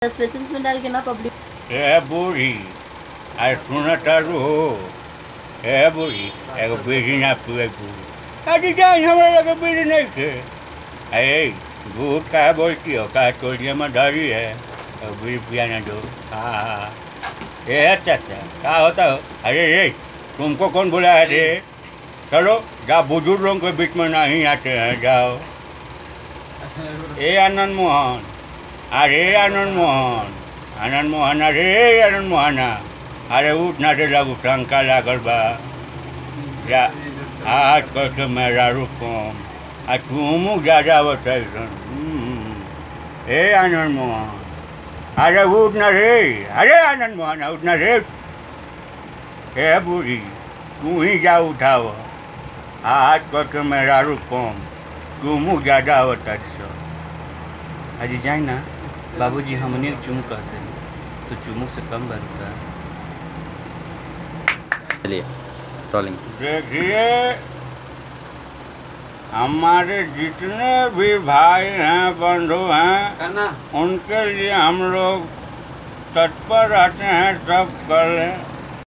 Specials में डाल के ना पब्लिक ए बूढ़ी अरे सुन तारू हो। ए बूढ़ी एगो बीड़ी ना पिए बूढ़ी अरे जाए हमारे लगे बीड़ी नहीं खे। अरे झूठ का बोलती हो का टोलिया में धरी है तो बीड़ी पिया ना दो। हाँ ये अच्छा क्या होता हो। अरे रे तुमको कौन बुलाया रे। चलो जा बुजुर्गों के बीच में नहीं आते हैं जाओ। ए आनंद मोहन अरे आनंद मोहन अरे आनंद मोहन अरे उठ ना दे लागू शंका लागल बा या आज कल के मेरा रुकम आ तुम ज्यादा बताई। ए आनंद मोहन अरे उठ ना रे। अरे आनंद मोहन उठ ना रे। ए बूढ़ी तू ही जा उठाओ आज कल के मेरा रुकम तुम ज्यादा बताई। अजी जाए ना बाबूजी हमने चुम कहते हैं तो चुमुक से कम बनता है। चलिए रोलिंग। देखिए हमारे जितने भी भाई हैं बंधु हैं उनके लिए हम लोग तत्पर रहते हैं सब कर लें।